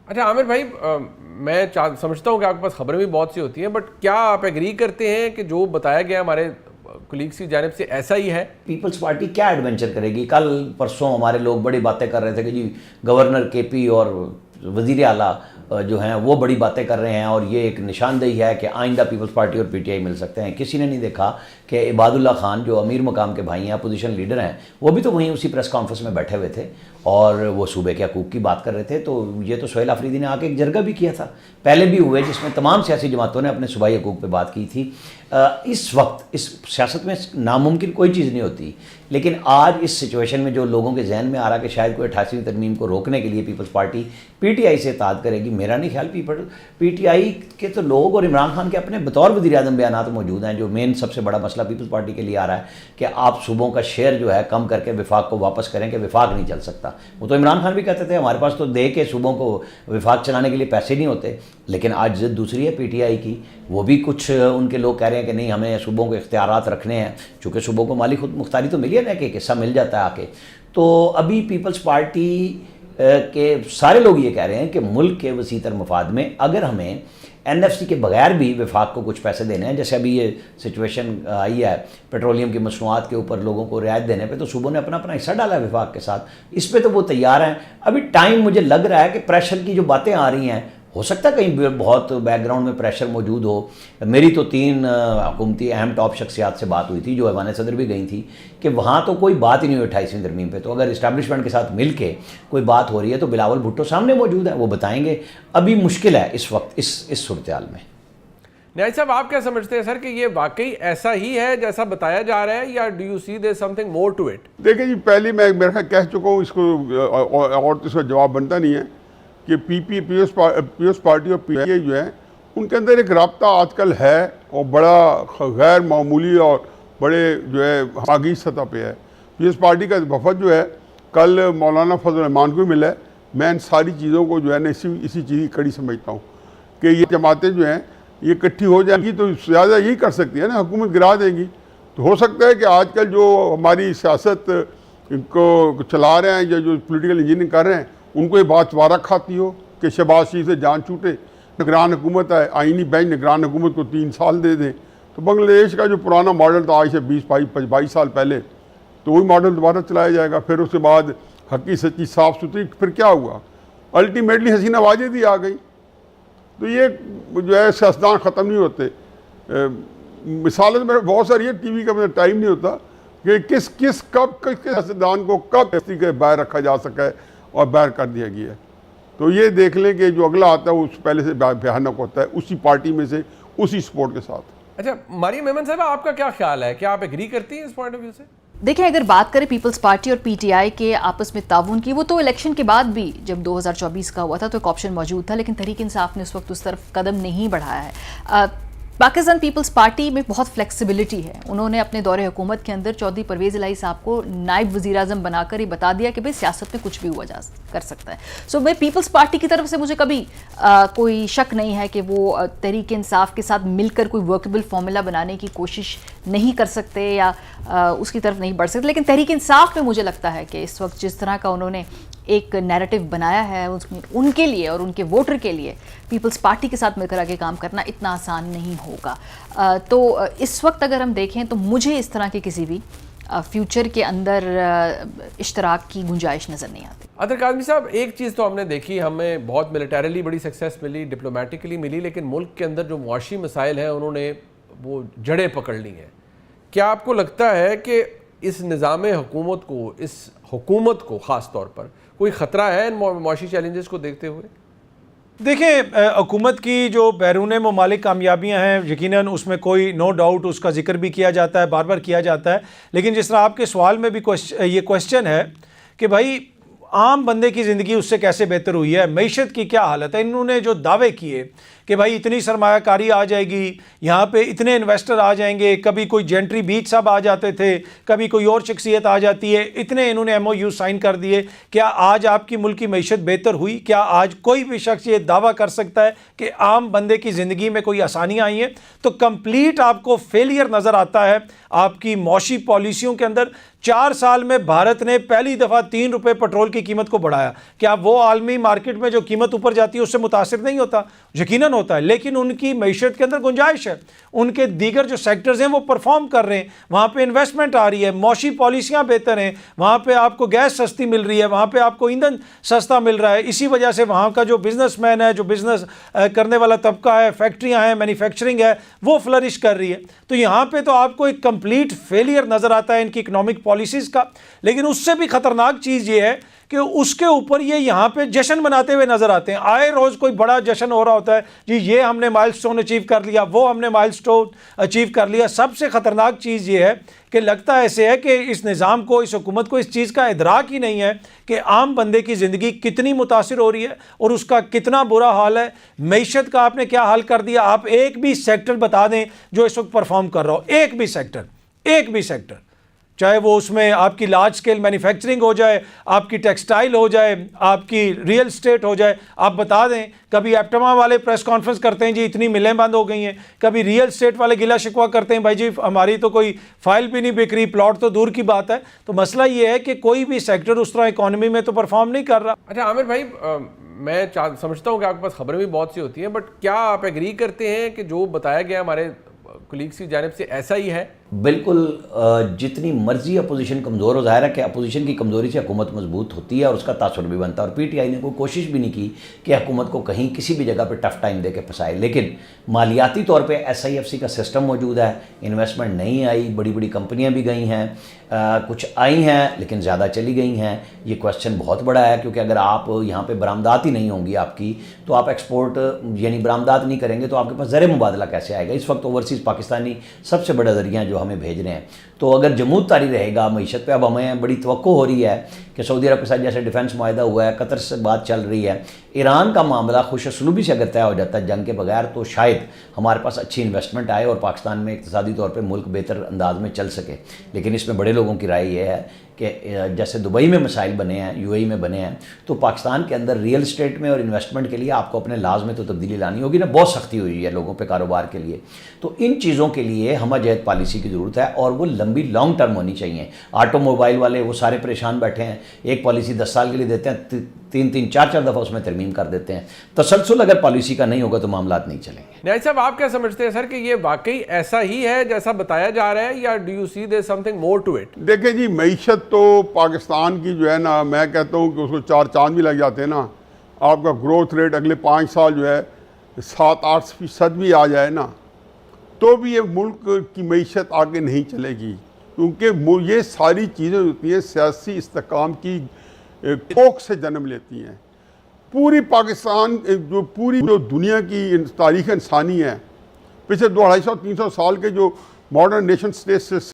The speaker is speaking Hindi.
अच्छा आमिर भाई, मैं समझता हूँ कि आपके पास खबरें भी बहुत सी होती हैं, बट क्या आप एग्री करते हैं कि जो बताया गया हमारे कुलीग्स की जानिब से ऐसा ही है? पीपल्स पार्टी क्या एडवेंचर करेगी? कल परसों हमारे लोग बड़ी बातें कर रहे थे कि जी गवर्नर केपी और वजीर आला जो हैं वो बड़ी बातें कर रहे हैं और ये एक निशानदेही है कि आइंदा पीपल्स पार्टी और पीटीआई मिल सकते हैं। किसी ने नहीं देखा कि इबादुल्ला खान जो अमीर मकाम के भाई हैं, अपोजिशन लीडर हैं, वो भी तो वहीं उसी प्रेस कॉन्फ्रेंस में बैठे हुए थे और वो सूबे के हकूक़ की बात कर रहे थे। तो ये तो सोहेल आफरीदी ने आके एक जरगा भी किया था, पहले भी हुए, जिसमें तमाम सियासी जमातों ने अपने सूबाई हकूक़ पर बात की थी। इस वक्त इस सियासत में नामुमकिन कोई चीज़ नहीं होती, लेकिन आज इस सिचुएशन में जो लोगों के जहन में आ रहा कि शायद कोई 88वीं तरमीम को रोकने के लिए पीपल्स पार्टी पीटीआई से इत्तेहाद करेगी, मेरा नहीं ख्याल। पीटीआई के तो लोग और इमरान खान के अपने बतौर वज़ीर-ए-आज़म बयानात मौजूद हैं। जो मेन सबसे बड़ा मसला पीपल्स पार्टी के लिए आ रहा है कि आप सूबों का शेयर जो है कम करके विफाक को वापस करें कि विफाक नहीं चल सकता। वो तो इमरान खान भी कहते थे हमारे पास तो दे के सूबों को विफाक चलाने के लिए पैसे नहीं होते, लेकिन आज जिद दूसरी है पीटीआई की। वो भी कुछ उनके लोग कह रहे हैं कि नहीं, हमें सूबों को इख्तियारात रखने हैं, चूँकि सूबों को माली खुद मुख्तारी तो मिली है ना, कि एक हिस्सा मिल जाता है आके। तो अभी पीपल्स पार्टी के सारे लोग ये कह रहे हैं कि मुल्क के वसीतर मफाद में अगर हमें एनएफसी के बगैर भी विफाक को कुछ पैसे देने हैं, जैसे अभी ये सिचुएशन आई है पेट्रोलियम की मसनूआत के ऊपर लोगों को रियायत देने पे, तो सूबों ने अपना अपना हिस्सा डाला है विफाक के साथ। इस पे तो वो तैयार हैं। अभी टाइम मुझे लग रहा है कि प्रेशर की जो बातें आ रही हैं, हो सकता है कहीं बहुत बैकग्राउंड में प्रेशर मौजूद हो। मेरी तो 3 हुकूमती अहम टॉप शख्सियात से बात हुई थी, जो ऐवान सदर भी गई थी, कि वहाँ तो कोई बात ही नहीं हुई 28वीं तरमीम पे। तो अगर इस्टेब्लिशमेंट के साथ मिल के कोई बात हो रही है तो बिलावल भुट्टो सामने मौजूद है, वो बताएंगे। अभी मुश्किल है इस वक्त इस सूरत-ए-हाल में। न्याज़ साहब, आप क्या समझते हैं सर कि ये वाकई ऐसा ही है जैसा बताया जा रहा है, या do you see there something more to it? देखिए जी, पहले मैं मेरे ख्याल कह चुका हूँ इसको, और तो इसका जवाब बनता नहीं है कि पीपल्स पार्टी और पीटीआई जो है उनके अंदर एक रब्ता आजकल है और बड़ा गैर मामूली और बड़े जो है आगी सतह पे है। पीपल्स पार्टी का वफद जो है कल मौलाना फजल रहमान को मिला है। मैं इन सारी चीज़ों को जो है ना इसी चीज़ की कड़ी समझता हूँ कि ये जमातें जो हैं ये इकट्ठी हो जाएंगी तो ज़्यादा यही कर सकती है ना, हुकूमत गिरा देंगी। तो हो सकता है कि आजकल जो हमारी सियासत को चला रहे हैं या जो पोलिटिकल इंजीनियरिंग कर रहे हैं, उनको ये बात वारा खाती हो कि शहबाज शरीफ से जान छूटे, निगरान हुकूमत है, आइनी बेंच निगरान हुकूमत को 3 साल दे दें। तो बांग्लादेश का जो पुराना मॉडल था आज से 20-22 साल पहले, तो वही मॉडल दोबारा चलाया जाएगा। फिर उसके बाद हकी सच्ची साफ़ सुथरी, फिर क्या हुआ? अल्टीमेटली हसीना वाजिद ही आ गई। तो ये जो है सियासतदान ख़त्म नहीं होते। मिसालें मेरे बहुत सारी है, टीवी का मेरा टाइम नहीं होता कि किस सियासतदान को कब ऐसी के बाहर रखा जा सका है और बाहर कर दिया गया है। तो ये देख लें कि जो अगला आता है वो पहले से भयानक होता है, उसी पार्टी में से, उसी सपोर्ट के साथ। अच्छा मरियम मेमन साहब, आपका क्या ख्याल है? क्या आप एग्री करती हैं इस पॉइंट ऑफ व्यू से? देखिए, अगर बात करें पीपल्स पार्टी और पीटीआई के आपस में ताउन की, वो तो इलेक्शन के बाद भी जब 2024 का हुआ था तो एक ऑप्शन मौजूद था, लेकिन तहरीक इंसाफ ने उस वक्त उस तरफ कदम नहीं बढ़ाया है। पाकिस्तान पीपल्स पार्टी में बहुत फ्लेक्सिबिलिटी है। उन्होंने अपने दौरे हुकूमत के अंदर चौधरी परवेज़ इलाही साहब को नायब वज़ीर आज़म बनाकर ही बता दिया कि भाई सियासत में कुछ भी हुआ जा कर सकता है। सो मैं पीपल्स पार्टी की तरफ से मुझे कभी कोई शक नहीं है कि वो तहरीक इंसाफ के साथ मिलकर कोई वर्केबल फार्मूला बनाने की कोशिश नहीं कर सकते या उसकी तरफ नहीं बढ़ सकते। लेकिन तहरीक इंसाफ में मुझे लगता है कि इस वक्त जिस तरह का उन्होंने एक नैरेटिव बनाया है, उनके लिए और उनके वोटर के लिए पीपल्स पार्टी के साथ मिलकर आगे काम करना इतना आसान नहीं होगा। तो इस वक्त अगर हम देखें तो मुझे इस तरह के किसी भी फ्यूचर के अंदर इश्तराक की गुंजाइश नज़र नहीं आती। अदर काज़मी साहब, एक चीज़ तो हमने देखी, हमें बहुत मिलिटरीली बड़ी सक्सेस मिली, डिप्लोमेटिकली मिली, लेकिन मुल्क के अंदर जो मुआशी मसाइल हैं उन्होंने वो जड़ें पकड़ ली हैं। क्या आपको लगता है कि इस निज़ाम हुकूमत को, इस हुकूमत को ख़ास तौर पर कोई ख़तरा है इन मुआशी चैलेंजेस को देखते हुए? देखिए, हुकूमत की जो बैरून ममालिक कामयाबियां हैं, यकीनन उसमें कोई नो डाउट उसका जिक्र भी किया जाता है, बार बार किया जाता है। लेकिन जिस तरह आपके सवाल में भी ये क्वेश्चन है कि भाई आम बंदे की ज़िंदगी उससे कैसे बेहतर हुई है, मईशत की क्या हालत है। इन्होंने जो दावे किए कि भाई इतनी सरमायाकारी आ जाएगी, यहाँ पे इतने इन्वेस्टर आ जाएंगे, कभी कोई जेंट्री बीच साहब आ जाते थे, कभी कोई और शख्सियत आ जाती है, इतने इन्होंने MOU साइन कर दिए। क्या आज आपकी मुल्क की मईशत बेहतर हुई? क्या आज कोई भी शख्स ये दावा कर सकता है कि आम बंदे की ज़िंदगी में कोई आसानियाँ आई हैं? तो कंप्लीट आपको फेलियर नज़र आता है आपकी मौशी पॉलिसियों के अंदर। 4 साल में भारत ने पहली दफ़ा 3 रुपये पेट्रोल की कीमत को बढ़ाया। क्या वो आलमी मार्केट में जो कीमत ऊपर जाती है उससे मुतासिर नहीं होता? यकीनन होता है, लेकिन उनकी मईशत के अंदर गुंजाइश है, उनके दीगर जो सेक्टर्स हैं वो परफॉर्म कर रहे हैं, वहाँ पे इन्वेस्टमेंट आ रही है, मौशी पॉलिसियाँ बेहतर हैं, वहाँ पे आपको गैस सस्ती मिल रही है, वहाँ पे आपको ईंधन सस्ता मिल रहा है। इसी वजह से वहाँ का जो बिजनेसमैन है, जो बिजनेस करने वाला तबका है, फैक्ट्रियाँ हैं, मैन्युफैक्चरिंग है, वो फ्लरिश कर रही है। तो यहाँ पे तो आपको एक कंप्लीट फेलियर नज़र आता है इनकी इकोनॉमिक पॉलिसीज़ का। लेकिन उससे भी ख़तरनाक चीज़ ये है कि उसके ऊपर ये यहाँ पे जश्न मनाते हुए नज़र आते हैं। आए रोज़ कोई बड़ा जश्न हो रहा होता है, जी ये हमने माइलस्टोन अचीव कर लिया, वो हमने माइलस्टोन अचीव कर लिया। सबसे ख़तरनाक चीज़ ये है कि लगता ऐसे है कि इस निज़ाम को, इस हुकूमत को इस चीज़ का इदराक ही नहीं है कि आम बंदे की ज़िंदगी कितनी मुतासिर हो रही है और उसका कितना बुरा हाल है। मईशत का आपने क्या हाल कर दिया? आप एक भी सेक्टर बता दें जो इस वक्त परफॉर्म कर रहा हो, एक भी सेक्टर, चाहे वो उसमें आपकी लार्ज स्केल मैन्युफैक्चरिंग हो जाए, आपकी टेक्सटाइल हो जाए, आपकी रियल स्टेट हो जाए, आप बता दें। कभी एप्टमा वाले प्रेस कॉन्फ्रेंस करते हैं जी इतनी मिलें बंद हो गई हैं, कभी रियल स्टेट वाले गिला शिकवा करते हैं भाई जी हमारी तो कोई फाइल भी नहीं बिक रही, प्लॉट तो दूर की बात है। तो मसला ये है कि कोई भी सेक्टर उस तरह इकॉनमी में तो परफॉर्म नहीं कर रहा। अच्छा आमिर भाई, मैं समझता हूँ कि आपके पास खबरें भी बहुत सी होती हैं, बट क्या आप एग्री करते हैं कि जो बताया गया हमारे कलीग्स की जानिब से ऐसा ही है? बिल्कुल, जितनी मर्जी अपोजिशन कमज़ोर हो, ज़ाहिर है कि अपोजिशन की कमज़ोरी से हुकूमत मजबूत होती है और उसका तासुर भी बनता है। और पीटीआई ने कोई कोशिश भी नहीं की कि हुकूमत को कहीं किसी भी जगह पे टफ टाइम दे के फंसाए। लेकिन मालियाती तौर पे SIFC का सिस्टम मौजूद है, इन्वेस्टमेंट नहीं आई, बड़ी बड़ी कंपनियां भी गई हैं, कुछ आई हैं लेकिन ज़्यादा चली गई हैं। ये क्वेश्चन बहुत बड़ा है, क्योंकि अगर आप यहाँ पे बरामदात ही नहीं होंगी आपकी, तो आप एक्सपोर्ट यानी बरामदात नहीं करेंगे तो आपके पास ज़र मुबादला कैसे आएगा? इस वक्त ओवरसीज़ पाकिस्तानी सबसे बड़ा ज़रिया जो हमें भेज रहे हैं। तो अगर जमूद तारी रहेगा मईशत पे, अब हमें बड़ी तवक्को हो रही है कि सऊदी अरब के साथ जैसे डिफेंस मुआहदा हुआ है, कतर से बात चल रही है, ईरान का मामला खुश असलूबी से अगर तय हो जाता है जंग के बगैर, तो शायद हमारे पास अच्छी इन्वेस्टमेंट आए और पाकिस्तान में इक़्तिसादी तौर पे मुल्क बेहतर अंदाज में चल सके। लेकिन इसमें बड़े लोगों की राय ये है कि जैसे दुबई में मसाइल बने हैं, UAE में बने हैं, तो पाकिस्तान के अंदर रियल स्टेट में और इन्वेस्टमेंट के लिए आपको अपने लाज में तो तब्दीली लानी होगी ना। बहुत सख्ती हुई है लोगों पे कारोबार के लिए। तो इन चीज़ों के लिए हमजहत पॉलिसी की ज़रूरत है और वो लंबी लॉन्ग टर्म होनी चाहिए। ऑटोमोबाइल वाले वो सारे परेशान बैठे हैं, एक पॉलिसी 10 साल के लिए देते हैं, 3-3, 4-4 दफ़ा उसमें तरमीम कर देते हैं। तसलसल अगर पॉलिसी का नहीं होगा तो मामला नहीं चलेंगे। न्याय साहब, आप क्या समझते हैं सर कि ये वाकई ऐसा ही है जैसा बताया जा रहा है, या do you see there something more to it? देखिए जी, मईशत तो पाकिस्तान की जो है ना, मैं कहता हूँ कि उसको 4 चांद भी लग जाते हैं ना। आपका ग्रोथ रेट अगले 5 साल जो है 7-8% भी आ जाए ना, तो भी ये मुल्क की मईशत आगे नहीं चलेगी, क्योंकि ये सारी चीज़ें होती हैं सियासी इस्तेकाम की कोख से जन्म लेती हैं। पूरी पाकिस्तान जो दुनिया की तारीख़ इंसानी है, पिछले 200-250-300 साल के जो मॉडर्न नेशन स्टेट से